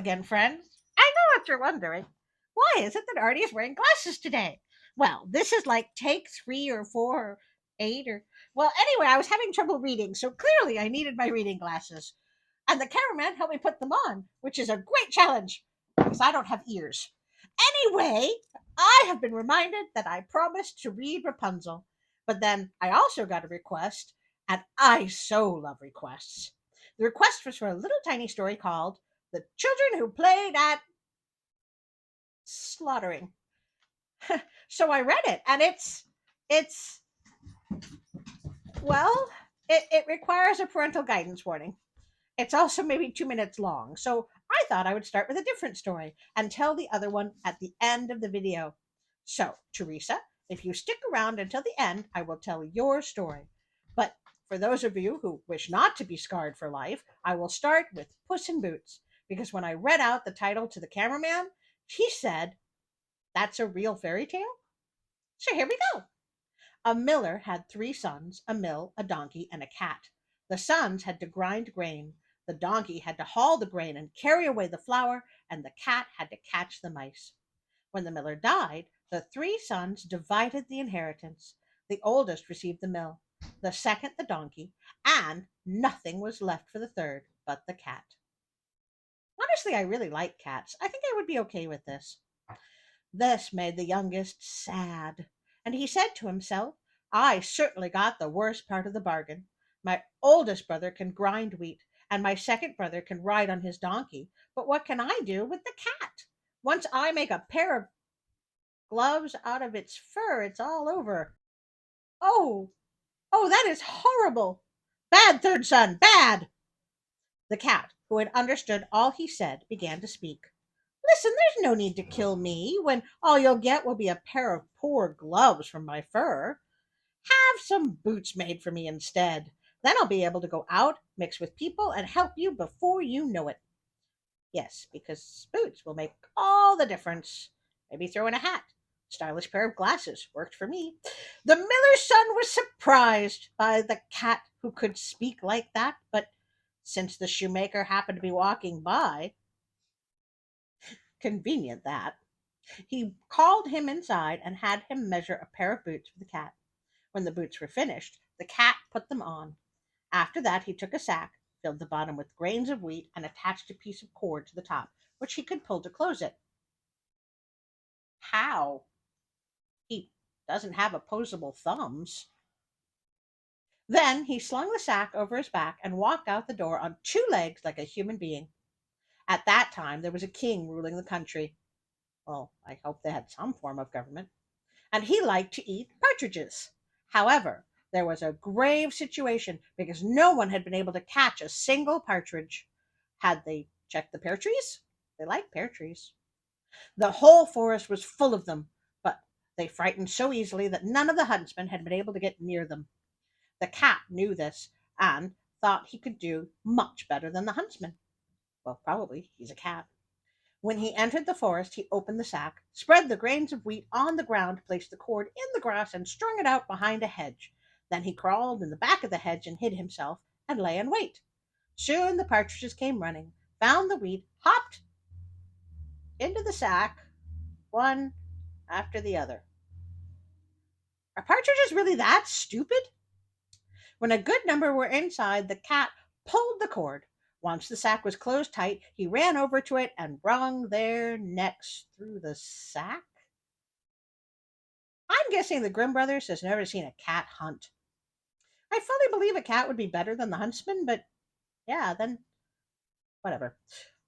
again, friends. I know what you're wondering. Why is it that Artie is wearing glasses today? Well, this is like take 3 or 4 or 8 or. Well, anyway, I was having trouble reading, so clearly I needed my reading glasses. And the cameraman helped me put them on, which is a great challenge because I don't have ears. Anyway, I have been reminded that I promised to read Rapunzel, but then I also got a request, and I so love requests. The request was for a little tiny story called The Children Who Played at Slaughtering. So I read it, and it's well, it requires a parental guidance warning. It's also maybe 2 minutes long, so I thought I would start with a different story and tell the other one at the end of the video. So, Teresa, if you stick around until the end, I will tell your story. But for those of you who wish not to be scarred for life, I will start with Puss in Boots, because when I read out the title to the cameraman, he said, "That's a real fairy tale?" So here we go. A miller had 3 sons, a mill, a donkey, and a cat. The sons had to grind grain. The donkey had to haul the grain and carry away the flour, and the cat had to catch the mice. When the miller died, the 3 sons divided the inheritance. The oldest received the mill, the second the donkey, and nothing was left for the third but the cat. Honestly, I really like cats. I think I would be okay with this. This made the youngest sad, and he said to himself, "I certainly got the worst part of the bargain. My oldest brother can grind wheat, and my second brother can ride on his donkey, but what can I do with the cat? Once I make a pair of gloves out of its fur, it's all over. Oh, oh, that is horrible! Bad, third son, bad!" The cat, who had understood all he said, began to speak. "Listen, there's no need to kill me when all you'll get will be a pair of poor gloves from my fur. Have some boots made for me instead. Then I'll be able to go out, mix with people, and help you before you know it." Yes, because boots will make all the difference. Maybe throw in a hat. Stylish pair of glasses worked for me. The miller's son was surprised by the cat who could speak like that, but since the shoemaker happened to be walking by, convenient that, he called him inside and had him measure a pair of boots for the cat. When the boots were finished, the cat put them on. After that, he took a sack, filled the bottom with grains of wheat, and attached a piece of cord to the top, which he could pull to close it. How? He doesn't have opposable thumbs. Then he slung the sack over his back and walked out the door on 2 legs like a human being. At that time, there was a king ruling the country. Well, I hope they had some form of government. And he liked to eat partridges. However, there was a grave situation because no one had been able to catch a single partridge. Had they checked the pear trees? They liked pear trees. The whole forest was full of them, but they frightened so easily that none of the huntsmen had been able to get near them. The cat knew this and thought he could do much better than the huntsman. Well, probably, he's a cat. When he entered the forest, he opened the sack, spread the grains of wheat on the ground, placed the cord in the grass, and strung it out behind a hedge. Then he crawled in the back of the hedge and hid himself, and lay in wait. Soon the partridges came running, found the wheat, hopped into the sack, one after the other. Are partridges really that stupid? When a good number were inside, the cat pulled the cord. Once the sack was closed tight, he ran over to it and wrung their necks through the sack. I'm guessing the Grimm brothers has never seen a cat hunt. I fully believe a cat would be better than the huntsman, but yeah, then whatever.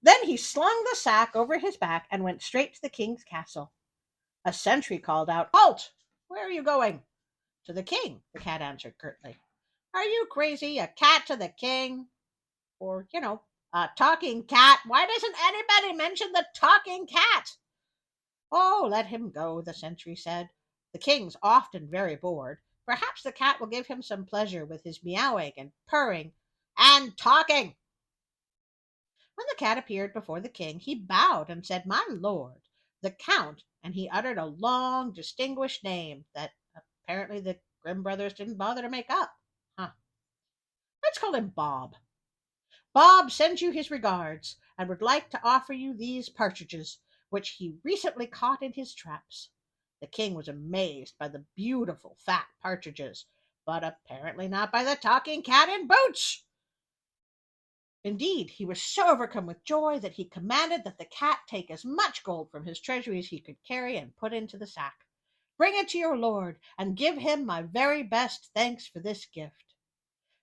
Then he slung the sack over his back and went straight to the king's castle. A sentry called out, "Halt! Where are you going?" "To the king," the cat answered curtly. "Are you crazy? A cat to the king? Or, a talking cat? Why doesn't anybody mention the talking cat?" "Oh, let him go," the sentry said. "The king's often very bored. Perhaps the cat will give him some pleasure with his meowing and purring and talking." When the cat appeared before the king, he bowed and said, "My lord, the count," and he uttered a long, distinguished name that apparently the Grimm brothers didn't bother to make up. Huh. Let's call him Bob. "Bob sends you his regards. and would like to offer you these partridges, which he recently caught in his traps." The king was amazed by the beautiful fat partridges, but apparently not by the talking cat in boots. Indeed, he was so overcome with joy that he commanded that the cat take as much gold from his treasury as he could carry and put into the sack. "Bring it to your lord, and give him my very best thanks for this gift."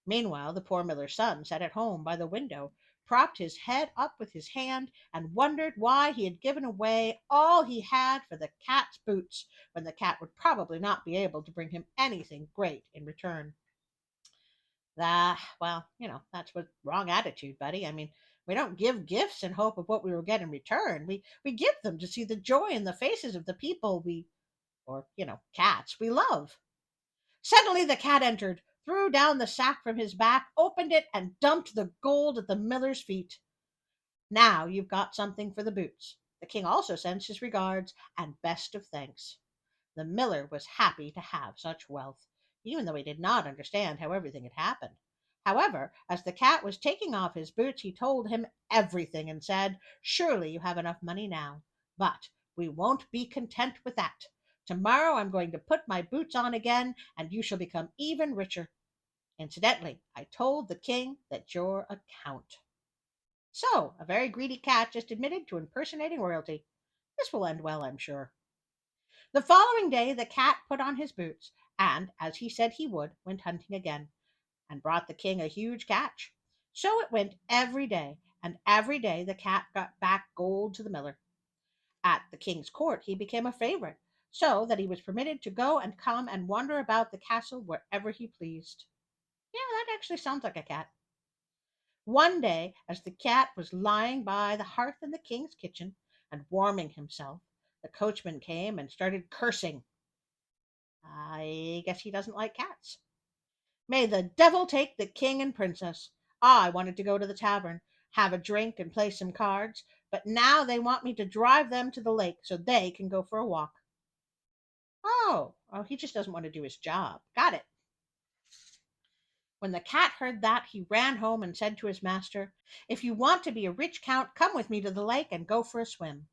Meanwhile, the poor miller's son sat at home by the window, propped his head up with his hand, and wondered why he had given away all he had for the cat's boots, when the cat would probably not be able to bring him anything great in return. That's what wrong attitude, buddy. I mean, we don't give gifts in hope of what we will get in return. We give them to see the joy in the faces of the people cats we love. Suddenly the cat entered, threw down the sack from his back, opened it, and dumped the gold at the miller's feet. "Now you've got something for the boots. The king also sends his regards and best of thanks." The miller was happy to have such wealth, even though he did not understand how everything had happened. However, as the cat was taking off his boots, he told him everything and said, "Surely you have enough money now, but we won't be content with that. Tomorrow I'm going to put my boots on again, and you shall become even richer. Incidentally, I told the king that you're a count." So, a very greedy cat just admitted to impersonating royalty. This will end well, I'm sure. The following day the cat put on his boots, and, as he said he would, went hunting again, and brought the king a huge catch. So it went every day, and every day the cat got back gold to the miller. At the king's court he became a favorite, so that he was permitted to go and come and wander about the castle wherever he pleased. Yeah, that actually sounds like a cat. One day, as the cat was lying by the hearth in the king's kitchen and warming himself, the coachman came and started cursing. I guess he doesn't like cats. "May the devil take the king and princess. I wanted to go to the tavern, have a drink, and play some cards, but now they want me to drive them to the lake so they can go for a walk." Oh, he just doesn't want to do his job. Got it. When the cat heard that, he ran home and said to his master, "If you want to be a rich count, come with me to the lake and go for a swim."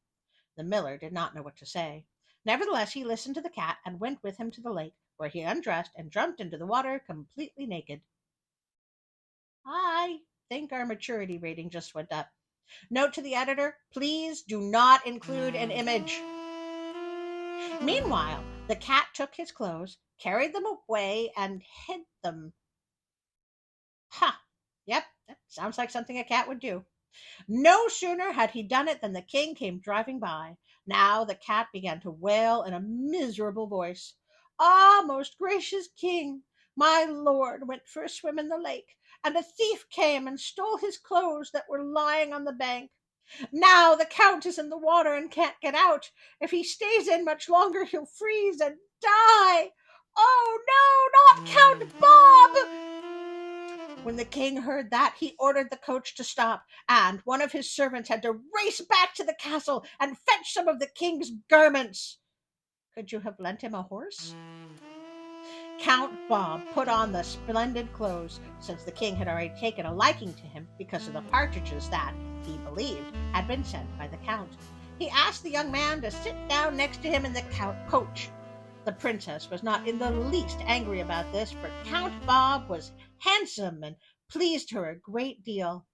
The miller did not know what to say. Nevertheless, he listened to the cat and went with him to the lake, where he undressed and jumped into the water completely naked. I think our maturity rating just went up. Note to the editor, please do not include an image. Meanwhile, the cat took his clothes, carried them away, and hid them. Ha! Yep, that sounds like something a cat would do. No sooner had he done it than the king came driving by. Now the cat began to wail in a miserable voice. "Ah, most gracious king, my lord went for a swim in the lake, and a thief came and stole his clothes that were lying on the bank. Now the count is in the water and can't get out. If he stays in much longer, he'll freeze and die. Oh no, not Count Bob!" When the king heard that, he ordered the coach to stop, and one of his servants had to race back to the castle and fetch some of the king's garments. Could you have lent him a horse? Count Bob put on the splendid clothes, since the king had already taken a liking to him because of the partridges that, he believed, had been sent by the count. He asked the young man to sit down next to him in the coach. The princess was not in the least angry about this, for Count Bob was handsome and pleased her a great deal.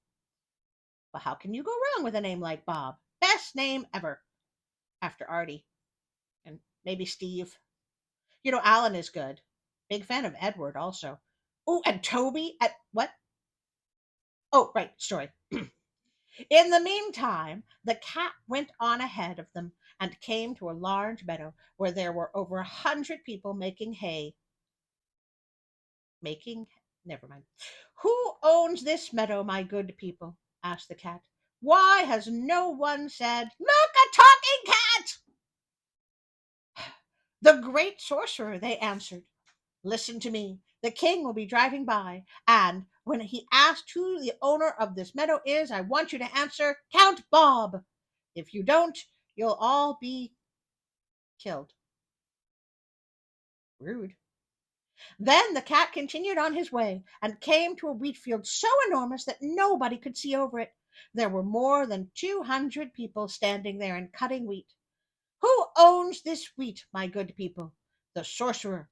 But how can you go wrong with a name like Bob? Best name ever. After Artie. And maybe Steve. Alan is good. Big fan of Edward also. Oh, and Toby at what? Oh, right, story. In the meantime, the cat went on ahead of them and came to a large meadow where there were over 100 people making hay. Never mind. "Who owns this meadow, my good people?" asked the cat. "Why has no one said, 'Look, a talking cat'?" "The great sorcerer," they answered. "Listen to me. The king will be driving by, and when he asks who the owner of this meadow is, I want you to answer, 'Count Bob.' If you don't, you'll all be killed." Rude. Then the cat continued on his way and came to a wheat field so enormous that nobody could see over it. There were more than 200 people standing there and cutting wheat. Who owns this wheat, my good people? The sorcerer.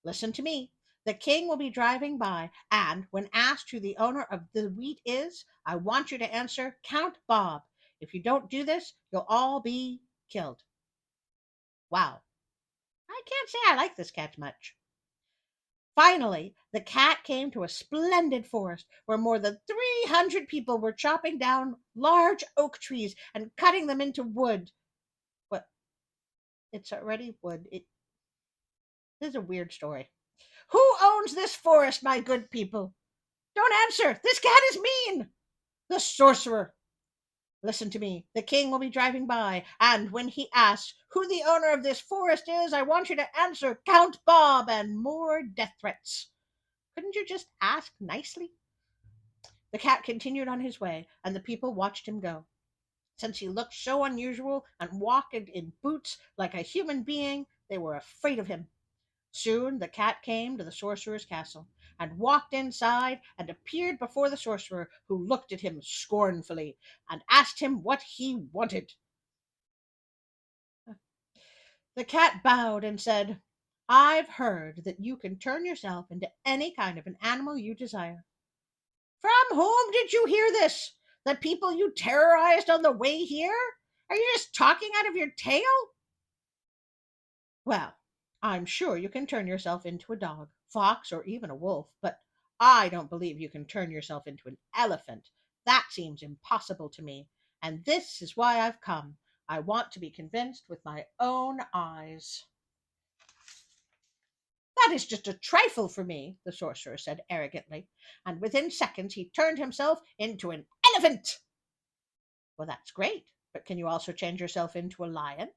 Listen to me. The king will be driving by, and when asked who the owner of the wheat is, I want you to answer Count Bob. If you don't do this, you'll all be killed. Wow. I can't say I like this cat much. Finally, the cat came to a splendid forest where more than 300 people were chopping down large oak trees and cutting them into wood. What? It's already wood. This is a weird story. Who owns this forest, my good people? Don't answer. This cat is mean. The sorcerer. Listen to me. The king will be driving by, and when he asks who the owner of this forest is, I want you to answer Count Bob and more death threats. Couldn't you just ask nicely? The cat continued on his way, and the people watched him go. Since he looked so unusual and walked in boots like a human being, they were afraid of him. Soon the cat came to the sorcerer's castle, and walked inside and appeared before the sorcerer, who looked at him scornfully and asked him what he wanted. The cat bowed and said, I've heard that you can turn yourself into any kind of an animal you desire. From whom did you hear this? The people you terrorized on the way here? Are you just talking out of your tail? Well, I'm sure you can turn yourself into a dog, fox, or even a wolf, but I don't believe you can turn yourself into an elephant. That seems impossible to me, and this is why I've come. I want to be convinced with my own eyes. That is just a trifle for me, the sorcerer said arrogantly, and within seconds he turned himself into an elephant. Well, that's great, but can you also change yourself into a lion?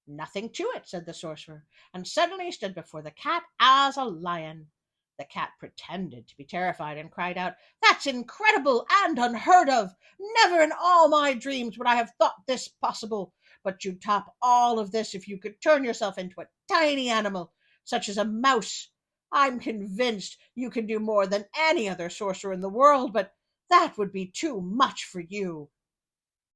Nothing to it, said the sorcerer, and suddenly stood before the cat as a lion. The cat pretended to be terrified and cried out, That's incredible and unheard of! Never in all my dreams would I have thought this possible. But you'd top all of this if you could turn yourself into a tiny animal, such as a mouse. I'm convinced you can do more than any other sorcerer in the world, but that would be too much for you.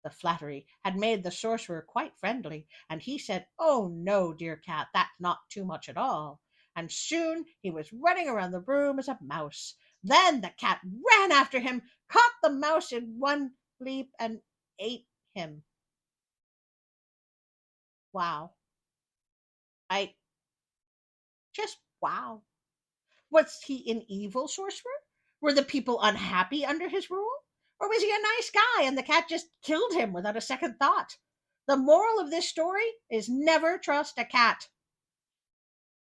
The flattery had made the sorcerer quite friendly, and he said, Oh, no, dear cat, that's not too much at all. And soon he was running around the room as a mouse. Then the cat ran after him, caught the mouse in one leap, and ate him. Wow. I just wow. Was he an evil sorcerer? Were the people unhappy under his rule? Or was he a nice guy and the cat just killed him without a second thought? The moral of this story is never trust a cat.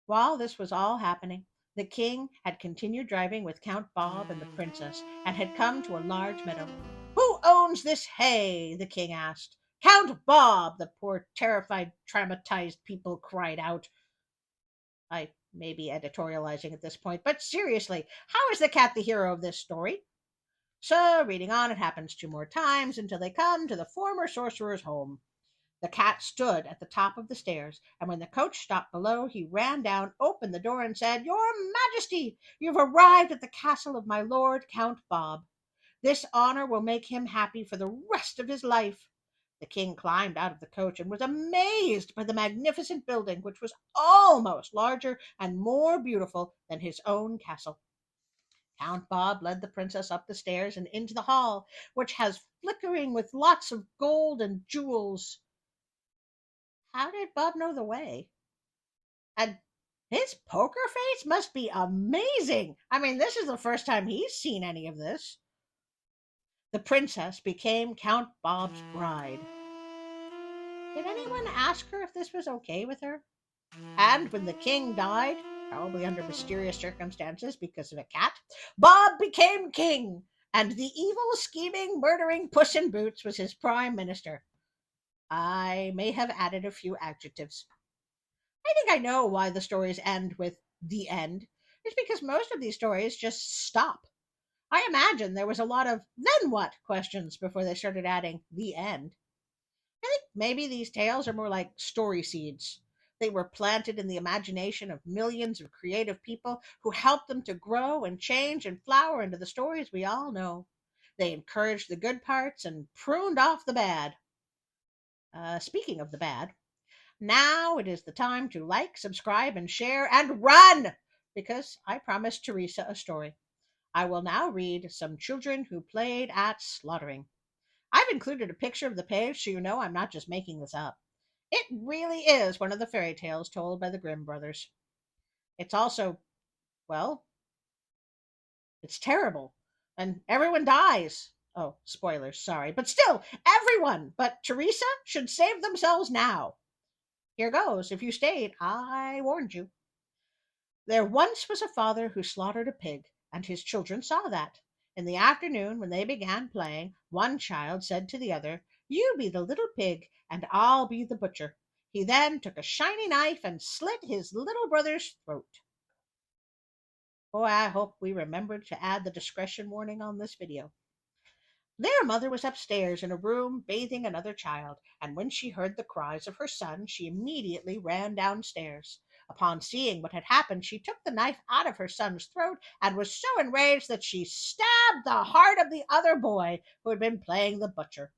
While this was all happening, the king had continued driving with Count Bob and the princess and had come to a large meadow. Who owns this hay? The king asked. Count Bob, the poor, terrified, traumatized people cried out. I may be editorializing at this point, but seriously, how is the cat the hero of this story? So, reading on, it happens 2 more times until they come to the former sorcerer's home. The cat stood at the top of the stairs, and when the coach stopped below, he ran down, opened the door, and said, Your Majesty, you've arrived at the castle of my lord Count Bob. This honor will make him happy for the rest of his life. The king climbed out of the coach and was amazed by the magnificent building, which was almost larger and more beautiful than his own castle. Count Bob led the princess up the stairs and into the hall, which has flickering with lots of gold and jewels. How did Bob know the way? And his poker face must be amazing. I mean, this is the first time he's seen any of this. The princess became Count Bob's bride. Did anyone ask her if this was okay with her? And when the king died, probably under mysterious circumstances because of a cat, Bob became king, and the evil, scheming, murdering Puss in Boots was his prime minister. I may have added a few adjectives. I think I know why the stories end with the end. It's because most of these stories just stop. I imagine there was a lot of then what questions before they started adding the end. I think maybe these tales are more like story seeds. They were planted in the imagination of millions of creative people who helped them to grow and change and flower into the stories we all know. They encouraged the good parts and pruned off the bad. Speaking of the bad, now it is the time to like, subscribe, and share and run because I promised Teresa a story. I will now read Some Children Who Played at Slaughtering. I've included a picture of the page so you know I'm not just making this up. It really is one of the fairy tales told by the Grimm brothers. It's also, well, it's terrible. And everyone dies. Oh, spoilers, sorry. But still, everyone but Teresa should save themselves now. Here goes. If you stayed, I warned you. There once was a father who slaughtered a pig, and his children saw that. In the afternoon, when they began playing, one child said to the other, "You be the little pig, and I'll be the butcher." He then took a shiny knife and slit his little brother's throat. Boy, I hope we remembered to add the discretion warning on this video. Their mother was upstairs in a room bathing another child, and when she heard the cries of her son, she immediately ran downstairs. Upon seeing what had happened, she took the knife out of her son's throat and was so enraged that she stabbed the heart of the other boy who had been playing the butcher.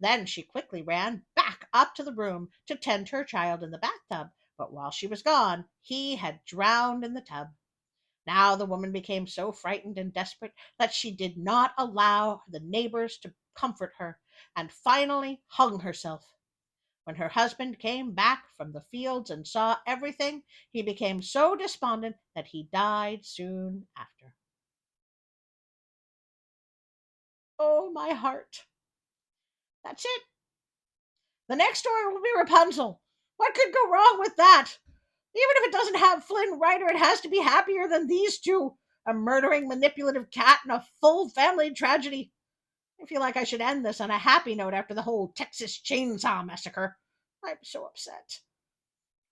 Then she quickly ran back up to the room to tend her child in the bathtub, but while she was gone, he had drowned in the tub. Now the woman became so frightened and desperate that she did not allow the neighbors to comfort her, and finally hung herself. When her husband came back from the fields and saw everything, he became so despondent that he died soon after. Oh, my heart. That's it. The next story will be Rapunzel. What could go wrong with that? Even if it doesn't have Flynn Rider, it has to be happier than these two. A murdering, manipulative cat and a full family tragedy. I feel like I should end this on a happy note after the whole Texas Chainsaw Massacre. I'm so upset.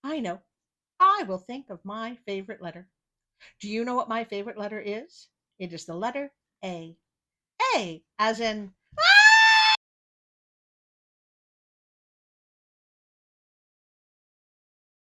I know. I will think of my favorite letter. Do you know what my favorite letter is? It is the letter A. A, as in